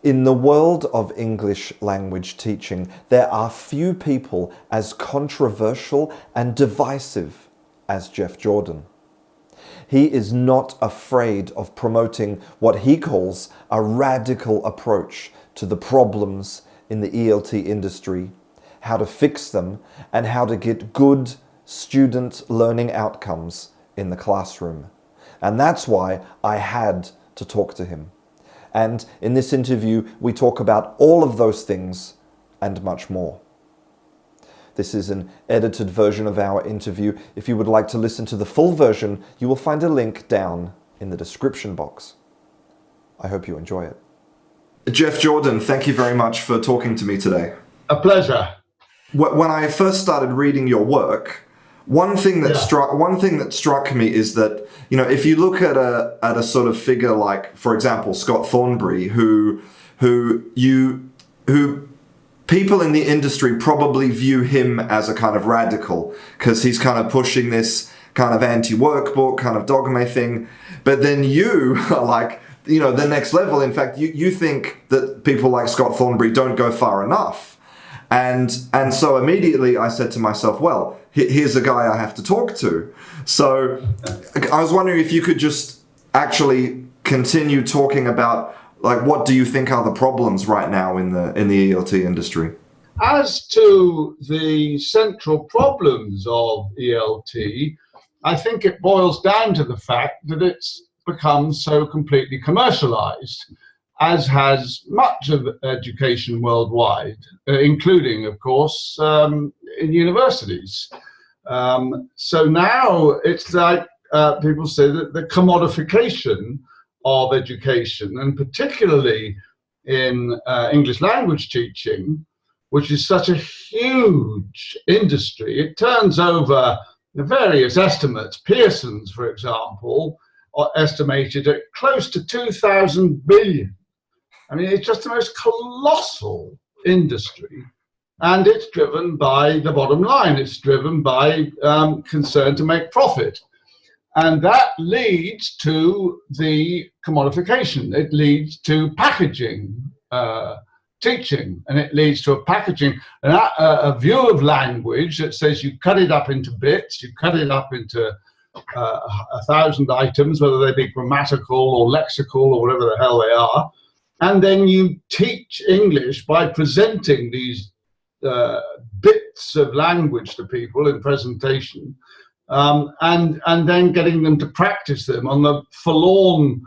In the world of English language teaching, there are few people as controversial and divisive as Geoff Jordan. He is not afraid of promoting what he calls a radical approach to the problems in the ELT industry, how to fix them, and how to get good student learning outcomes in the classroom. And that's why I had to talk to him. And in this interview, we talk about all of those things and much more. This is an edited version of our interview. If you would like to listen to the full version, you will find a link down in the description box. I hope you enjoy it. Geoff Jordan, thank you very much for talking to me today. A pleasure. When I first started reading your work, one thing that struck me is that, you know, if you look at a sort of figure like, for example, Scott Thornbury, who people in the industry probably view him as a kind of radical because he's kind of pushing this kind of anti-workbook kind of dogma thing. But then you are like, you know, the next level. In fact, you think that people like Scott Thornbury don't go far enough. And so immediately I said to myself, well, here's a guy I have to talk to. So I was wondering if you could just actually continue talking about, like, what do you think are the problems right now in the ELT industry? As to the central problems of ELT, I think it boils down to the fact that it's become so completely commercialized, as has much of education worldwide, including, of course, in universities. So now it's like people say that the commodification of education, and particularly in English language teaching, which is such a huge industry. It turns over the various estimates. Pearson's, for example, are estimated at close to 2,000 billion. I mean, it's just the most colossal industry. And it's driven by the bottom line. It's driven by concern to make profit. And that leads to the commodification. It leads to packaging teaching, and it leads to a view of language that says you cut it up into bits, you cut it up into 1,000 items, whether they be grammatical or lexical or whatever the hell they are, and then you teach English by presenting these bits of language to people in presentation, and then getting them to practice them on the forlorn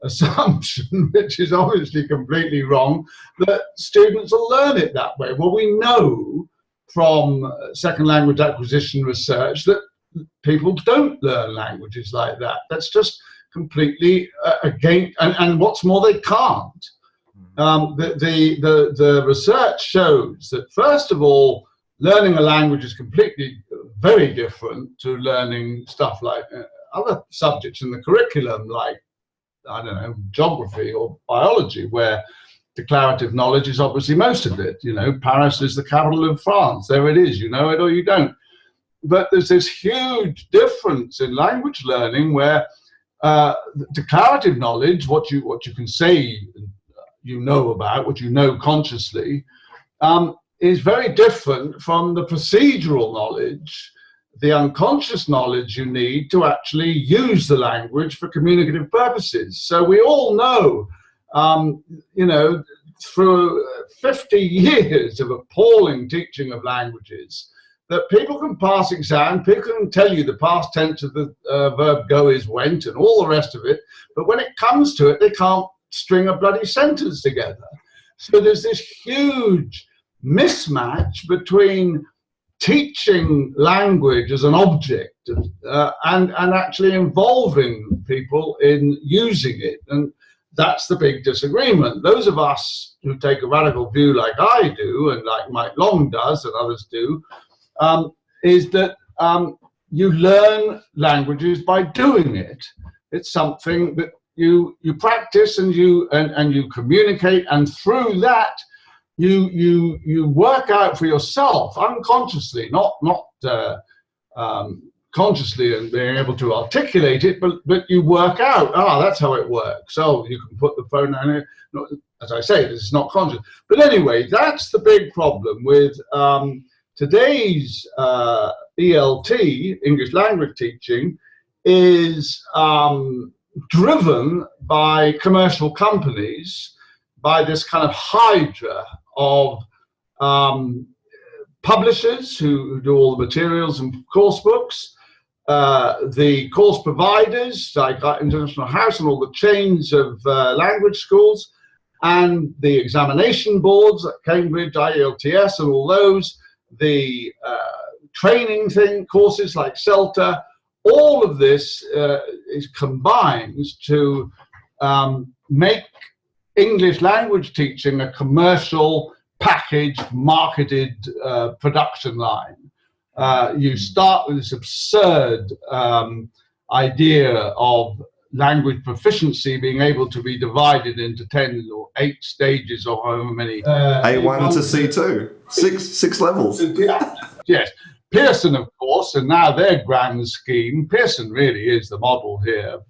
assumption, which is obviously completely wrong, that students will learn it that way. Well, we know from second language acquisition research that people don't learn languages like that. That's just completely against, and what's more, they can't. The research shows that, first of all, learning a language is completely very different to learning stuff like other subjects in the curriculum, like, I don't know, geography or biology, where declarative knowledge is obviously most of it. You know, Paris is the capital of France. There it is. You know it or you don't. But there's this huge difference in language learning where declarative knowledge, what you can say, you know about, what you know consciously, is very different from the procedural knowledge, the unconscious knowledge you need to actually use the language for communicative purposes. So we all know, you know, through 50 years of appalling teaching of languages, that people can pass exams, people can tell you the past tense of the verb go is went and all the rest of it, but when it comes to it, they can't string a bloody sentence together. So there's this huge mismatch between teaching language as an object and actually involving people in using it. And that's the big disagreement. Those of us who take a radical view like I do, and like Mike Long does, and others do, is that you learn languages by doing it. It's something that you practice and you communicate, and through that you work out for yourself unconsciously, not consciously and being able to articulate it, but you work out, that's how it works. So you can put the phone down here. As I say, this is not conscious. But anyway, that's the big problem with today's ELT, English language teaching, is driven by commercial companies, by this kind of hydra of publishers who do all the materials and course books, the course providers like International House and all the chains of language schools, and the examination boards like Cambridge, IELTS and all those, the training courses like CELTA. All of this combines to make English language teaching a commercial, packaged, marketed production line. You start with this absurd idea of language proficiency being able to be divided into 10 or 8 stages or however many. A1 to C2, six levels. Yes. Pearson, of course, and now their grand scheme, Pearson really is the model here.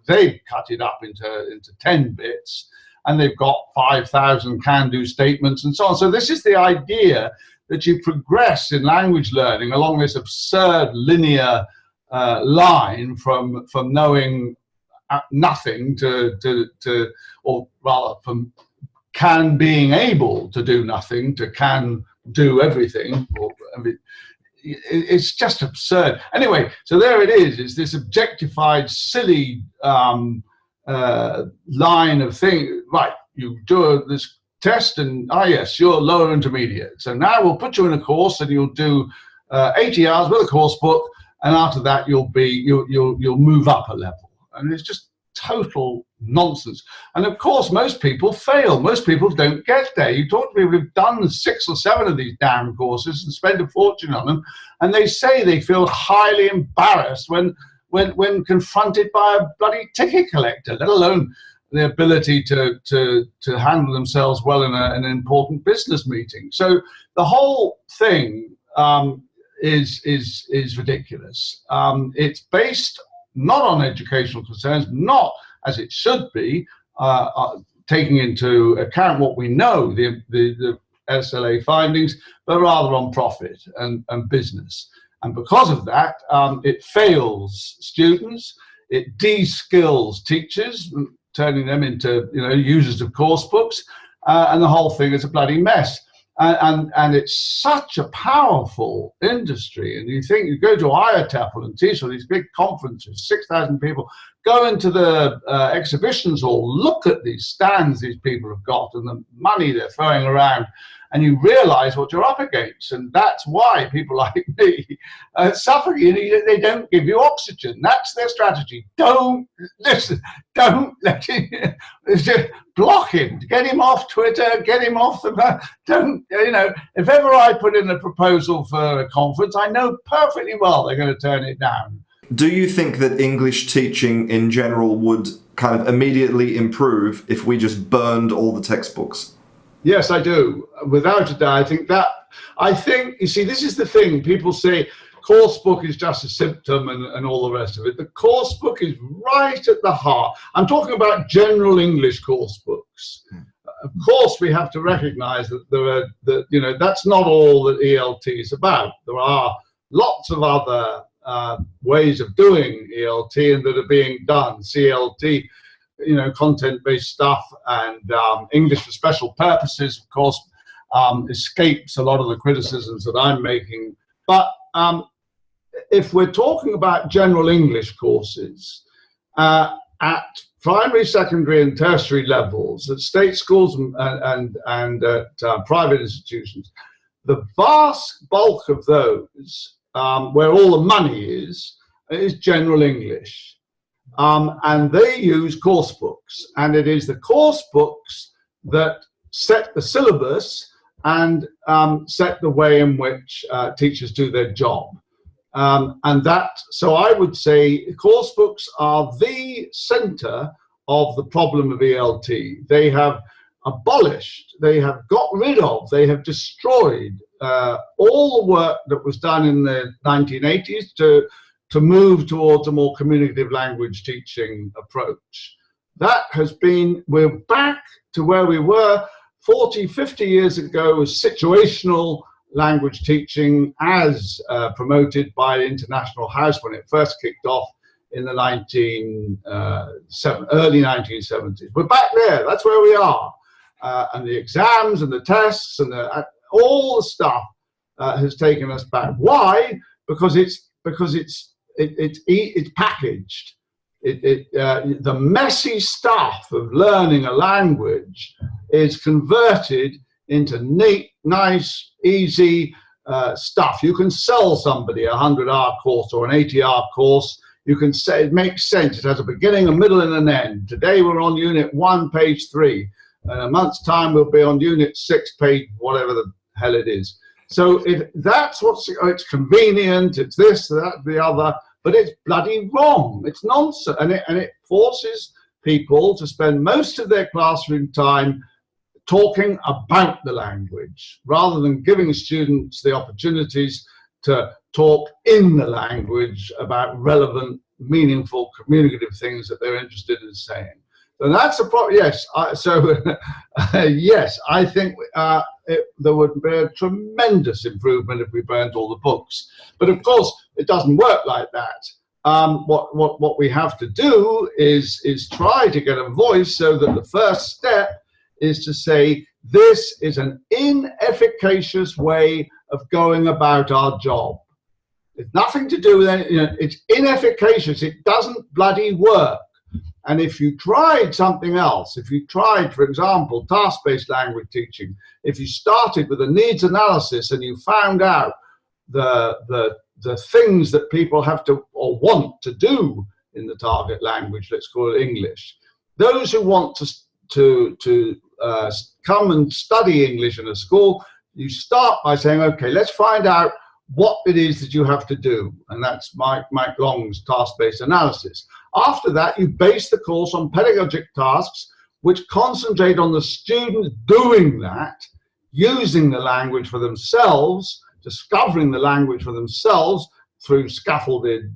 They've cut it up into 10 bits, and they've got 5,000 can-do statements and so on. So this is the idea that you progress in language learning along this absurd linear line from knowing nothing or rather from can being able to do nothing to can do everything. It's just absurd. Anyway, so there it is. It's this objectified, silly line of things. Right, you do this test and, yes, you're lower intermediate. So now we'll put you in a course and you'll do 80 hours with a course book, and after that you'll move up a level. And it's just total nonsense. And of course, most people fail. Most people don't get there. You talk to people who've done 6 or 7 of these damn courses and spent a fortune on them, and they say they feel highly embarrassed when confronted by a bloody ticket collector, let alone the ability to handle themselves well in an important business meeting. So the whole thing is ridiculous. It's based not on educational concerns, not as it should be, taking into account what we know, the SLA findings, but rather on profit and business. And because of that, it fails students, it de-skills teachers, turning them into users of course books, and the whole thing is a bloody mess. And it's such a powerful industry. And you think you go to IATEFL and teach all these big conferences, 6,000 people, go into the exhibitions hall, look at these stands these people have got and the money they're throwing around, and you realize what you're up against. And that's why people like me suffer. They don't give you oxygen. That's their strategy. Don't listen. Don't let him. Just block him. Get him off Twitter. Get him off the. Don't. If ever I put in a proposal for a conference, I know perfectly well they're going to turn it down. Do you think that English teaching in general would kind of immediately improve if we just burned all the textbooks? Yes, I do. Without a doubt, I think, you see, this is the thing. People say course book is just a symptom and all the rest of it. The course book is right at the heart. I'm talking about general English course books. Of course, we have to recognize that that's not all that ELT is about. There are lots of other ways of doing ELT and that are being done. CLT, content-based stuff, and English for special purposes, of course, escapes a lot of the criticisms that I'm making. But if we're talking about general English courses at primary, secondary, and tertiary levels, at state schools and at private institutions, the vast bulk of those, where all the money is general English. And they use course books, and it is the course books that set the syllabus and set the way in which teachers do their job. So I would say course books are the center of the problem of ELT. They have abolished, they have got rid of, they have destroyed all the work that was done in the 1980s to to move towards a more communicative language teaching approach. That has been, we're back to where we were 40, 50 years ago with situational language teaching as promoted by the International House when it first kicked off in the early 1970s. We're back there, that's where we are. And the exams and the tests and all the stuff has taken us back. Why? Because it's packaged. The messy stuff of learning a language is converted into neat, nice, easy stuff. You can sell somebody a 100-hour course or an 80-hour course. You can say it makes sense. It has a beginning, a middle, and an end. Today we're on Unit 1, page 3. In a month's time we'll be on Unit 6, page whatever the hell it is. So it's convenient. It's this, that, the other. But it's bloody wrong. It's nonsense. And it forces people to spend most of their classroom time talking about the language rather than giving students the opportunities to talk in the language about relevant, meaningful, communicative things that they're interested in saying. So that's a problem. Yes. Yes, I think there would be a tremendous improvement if we burnt all the books. But of course, it doesn't work like that. What we have to do is try to get a voice so that the first step is to say, this is an inefficacious way of going about our job. It's nothing to do with anything, it's inefficacious. It doesn't bloody work. And if you tried something else, if you tried, for example, task-based language teaching, if you started with a needs analysis and you found out the things that people have to or want to do in the target language, let's call it English, those who want to come and study English in a school, you start by saying, okay, let's find out what it is that you have to do. And that's Mike Long's task-based analysis. After that, you base the course on pedagogic tasks which concentrate on the student doing that, using the language for themselves, discovering the language for themselves through scaffolded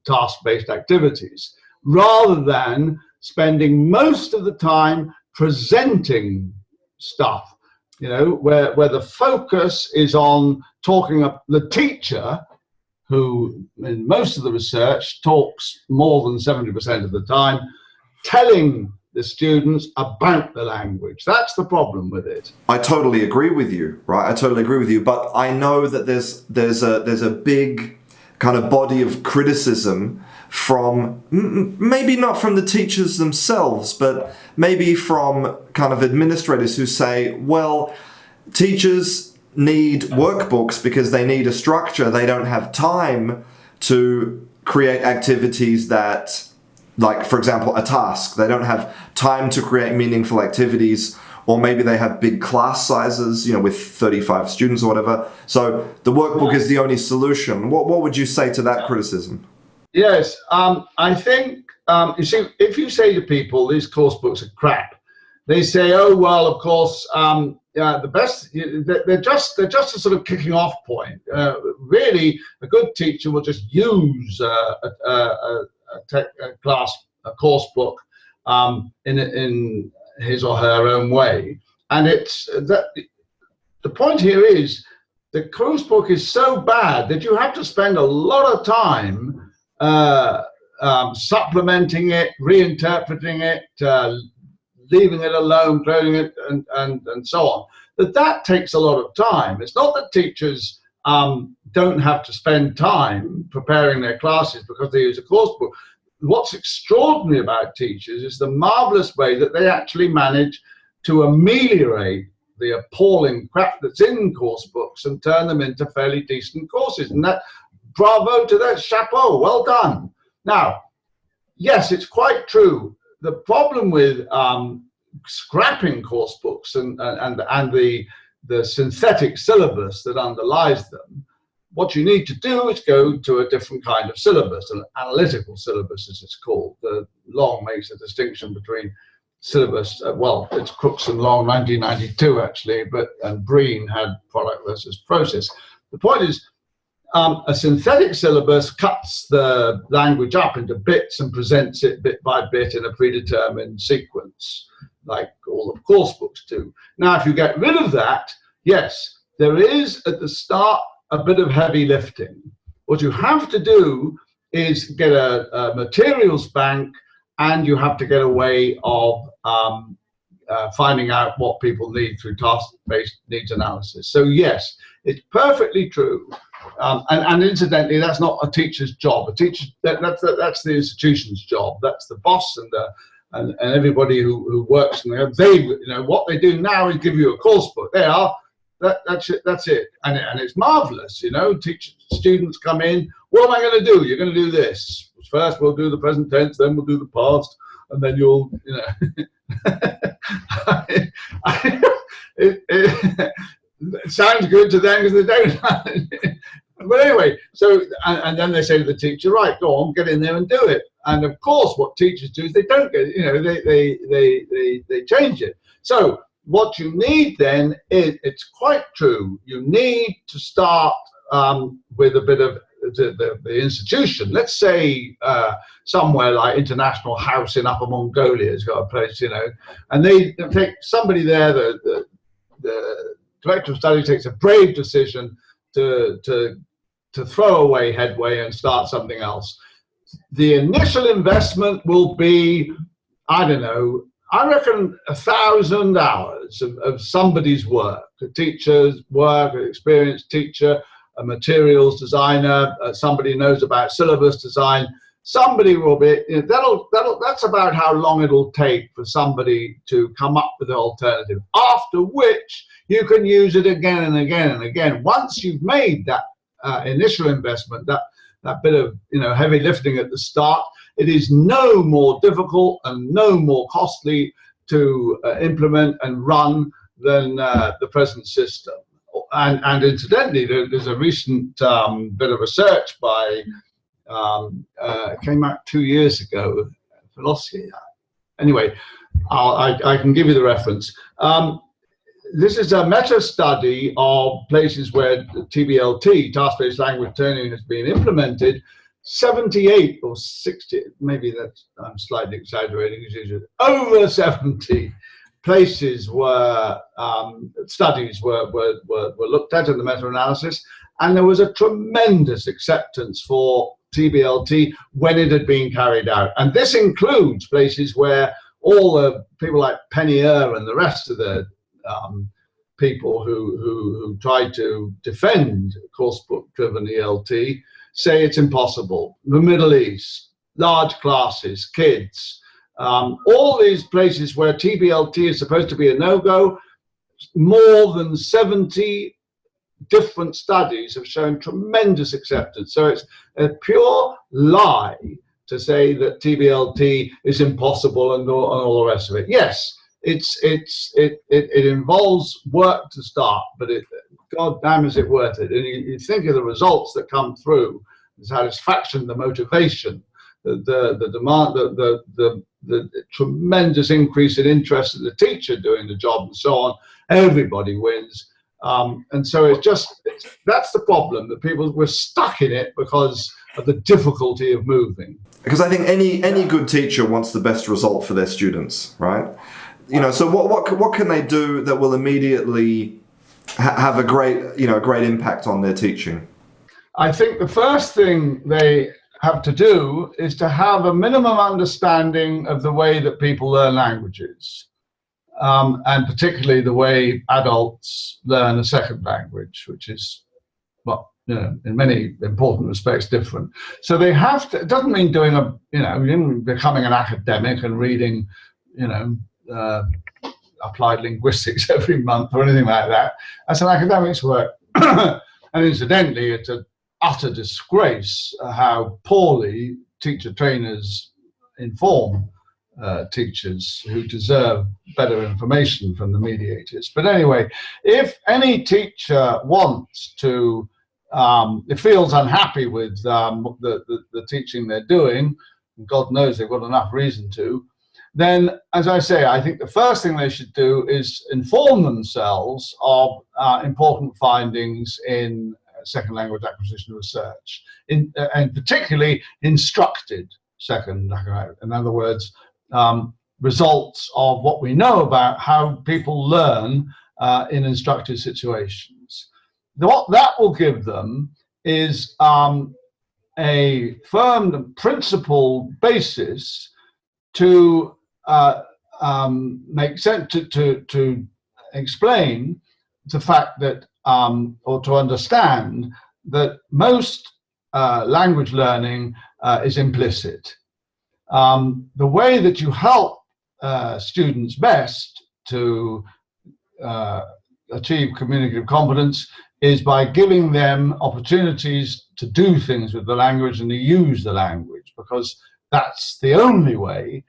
task-based activities, rather than spending most of the time presenting stuff, where the focus is on talking up the teacher, who in most of the research talks more than 70% of the time, telling the students about the language. That's the problem with it. I totally agree with you, right? I totally agree with you. But I know that there's a big kind of body of criticism from, maybe not from the teachers themselves, but maybe from kind of administrators who say, well, teachers need workbooks because they need a structure. They don't have time to create activities that, like, for example, a task. They don't have time to create meaningful activities, or maybe they have big class sizes, with 35 students or whatever. So the workbook is the only solution. What would you say to that criticism? Yes, I think, you see, if you say to people, these course books are crap, they say, oh, well, of course, the best, they're just a sort of kicking off point. Really, a good teacher will just use a course book in his or her own way. And it's that the point here is the course book is so bad that you have to spend a lot of time supplementing it, reinterpreting it, leaving it alone, closing it, and so on. That takes a lot of time. It's not that teachers don't have to spend time preparing their classes because they use a course book. What's extraordinary about teachers is the marvelous way that they actually manage to ameliorate the appalling crap that's in course books and turn them into fairly decent courses. And that, bravo to that, chapeau, well done. Now, yes, it's quite true. The problem with scrapping course books and the synthetic syllabus that underlies them, what you need to do is go to a different kind of syllabus, an analytical syllabus as it's called. Long makes a distinction between syllabus, well, it's Crooks and Long, 1992 actually, and Breen had product versus process. The point is, A synthetic syllabus cuts the language up into bits and presents it bit by bit in a predetermined sequence, like all of course books do. Now, if you get rid of that, yes, there is at the start a bit of heavy lifting. What you have to do is get a materials bank, and you have to get a way of finding out what people need through task-based needs analysis. So yes, it's perfectly true. And incidentally, that's not a teacher's job. A teacher, that's the institution's job. That's the boss and everybody who works in there. They, what they do now is give you a course book. They are. That's it. And it's marvelous. Students come in. What am I going to do? You're going to do this. First, we'll do the present tense. Then we'll do the past. And then you'll, it sounds good to them because they don't. But anyway, so and then they say to the teacher, right, go on, get in there and do it. And of course, what teachers do is they don't get, they change it. So what you need then is, it's quite true, you need to start with a bit of the institution. Let's say somewhere like International House in Upper Mongolia has got a place, and they take somebody there, the director of study takes a brave decision to throw away Headway and start something else. The initial investment will be, I don't know, I reckon 1,000 hours of somebody's work, a teacher's work, an experienced teacher, a materials designer, somebody knows about syllabus design. Somebody will be, that's about how long it'll take for somebody to come up with an alternative, after which you can use it again and again and again. Once you've made that initial investment, that bit of heavy lifting at the start, it is no more difficult and no more costly to implement and run than the present system. And incidentally, there's a recent bit of research by came out 2 years ago, philosophy. Anyway, I can give you the reference. This is a meta-study of places where TBLT, task-based language learning, has been implemented. 78 or 60, maybe I'm slightly exaggerating, over 70 places were studies were looked at in the meta-analysis, and there was a tremendous acceptance for TBLT when it had been carried out. And this includes places where all the people like Penny and the rest of the people who try to defend coursebook-driven ELT say it's impossible. The Middle East, large classes, kids, all these places where TBLT is supposed to be a no-go, more than 70 different studies have shown tremendous acceptance. So it's a pure lie to say that TBLT is impossible and all the rest of it. Yes, it involves work to start, but God damn is it worth it. And you think of the results that come through, the satisfaction, the motivation, the demand, the tremendous increase in interest in the teacher doing the job and so on. Everybody wins. And so that's the problem, that people were stuck in it because of the difficulty of moving. Because I think any good teacher wants the best result for their students, right? So what can they do that will immediately have a great impact on their teaching? I think the first thing they have to do is to have a minimum understanding of the way that people learn languages. And particularly the way adults learn a second language, which is, in many important respects different. So they have to, it doesn't mean doing becoming an academic and reading, applied linguistics every month or anything like that. That's an academic's work. And incidentally, it's an utter disgrace how poorly teacher trainers inform teachers who deserve better information from the mediators. But anyway, if any teacher wants to, feels unhappy with the teaching they're doing, and God knows they've got enough reason to, then, as I say, I think the first thing they should do is inform themselves of important findings in second language acquisition research, and particularly instructed second language. In other words, results of what we know about how people learn in instructed situations. What that will give them is a firm principle basis to make sense, to explain the fact that, or to understand that most language learning is implicit. The way that you help students best to achieve communicative competence is by giving them opportunities to do things with the language and to use the language, because that's the only way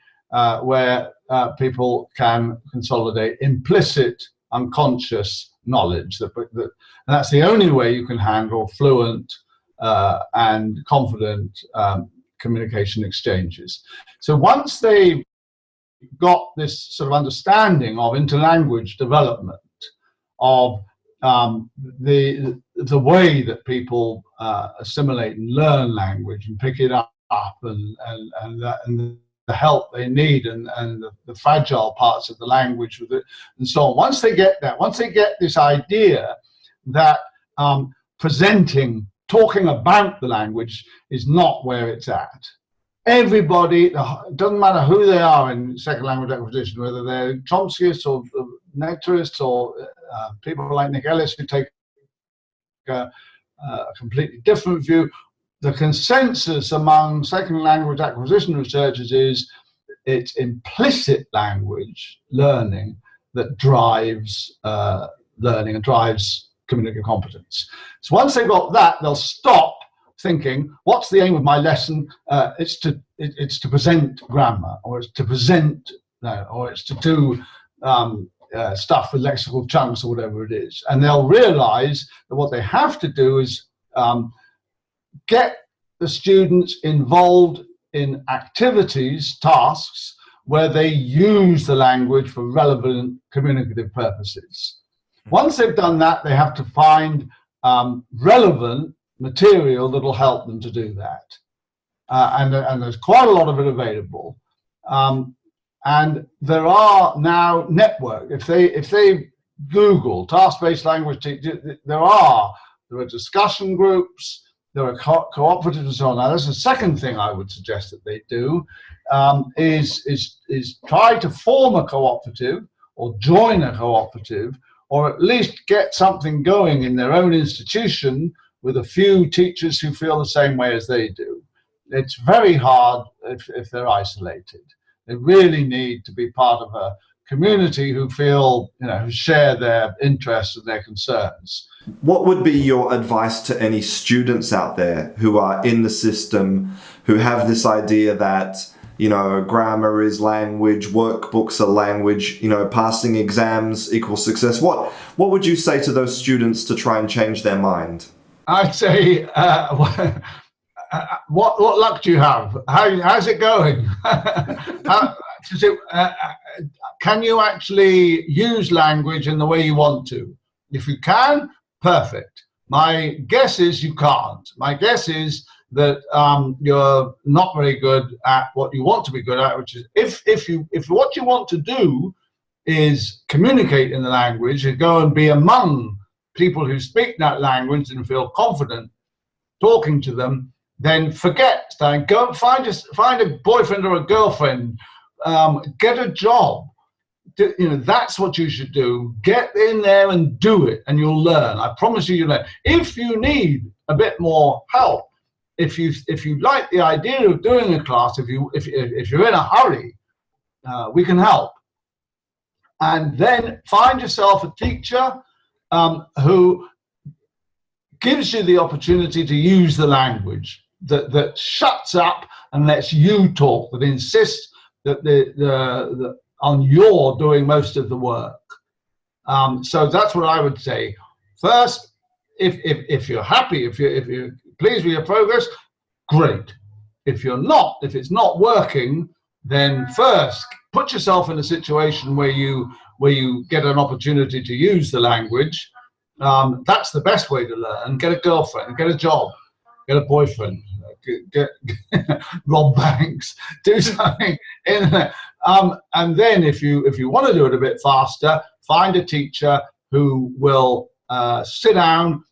where people can consolidate implicit, unconscious knowledge. And that's the only way you can handle fluent and confident communication exchanges. So once they got this sort of understanding of interlanguage development, of the way that people assimilate and learn language and pick it up, and the help they need, and the fragile parts of the language with it, and so on. Once they get that, once they get this idea that presenting, talking about the language is not where it's at. Everybody, it doesn't matter who they are in second language acquisition, whether they're Chomskyists or nectarists or people like Nick Ellis who take a completely different view, the consensus among second language acquisition researchers is it's implicit language learning that drives learning and drives communicative competence. So once they've got that, they'll stop thinking, what's the aim of my lesson? It's to present grammar, or it's to present, or it's to do stuff with lexical chunks or whatever it is. And they'll realize that what they have to do is get the students involved in activities, tasks, where they use the language for relevant communicative purposes. Once they've done that, they have to find relevant material that will help them to do that. And there's quite a lot of it available. And there are now networks. If they Google task-based language teaching, there are discussion groups, there are cooperatives and so on. Now, that's the second thing I would suggest that they do, is try to form a cooperative or join a cooperative, or at least get something going in their own institution with a few teachers who feel the same way as they do. It's very hard if they're isolated. They really need to be part of a community who feel, who share their interests and their concerns. What would be your advice to any students out there who are in the system, who have this idea that, grammar is language, workbooks are language, passing exams equals success? What would you say to those students to try and change their mind? I'd say, what luck do you have? How's it going? Can you actually use language in the way you want to? If you can, perfect. My guess is you can't. My guess is that you're not very good at what you want to be good at, which is if what you want to do is communicate in the language and go and be among people who speak that language and feel confident talking to them, then forget that. Go find a boyfriend or a girlfriend, get a job. That's what you should do. Get in there and do it, and you'll learn. I promise you'll learn. If you need a bit more help, if you like the idea of doing a class, if you're in a hurry, we can help. And then find yourself a teacher who gives you the opportunity to use the language, that shuts up and lets you talk, that insists that on your doing most of the work. So that's what I would say. First, if you're happy, if you're pleased with your progress, great. If you're not, if it's not working, then first put yourself in a situation where you get an opportunity to use the language, That's the best way to learn. Get a girlfriend, get a job, get a boyfriend, get rob banks, do something in there. And then if you want to do it a bit faster, find a teacher who will sit down,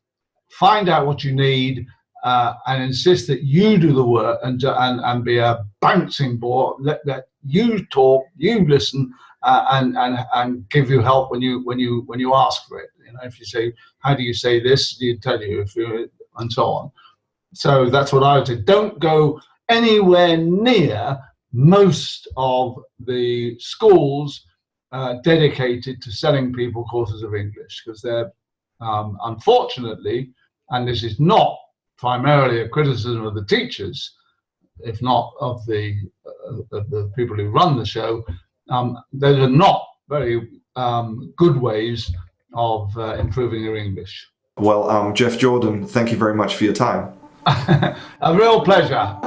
find out what you need, and insist that you do the work and be a bouncing board. Let you talk, you listen, and give you help when you ask for it. You know, if you say, how do you say this? He'd tell you, and so on. So that's what I would say. Don't go anywhere near most of the schools dedicated to selling people courses of English, because they're unfortunately, and this is not primarily a criticism of the teachers, if not of the people who run the show, those are not very good ways of improving your English. Well, Geoff Jordan, thank you very much for your time. A real pleasure.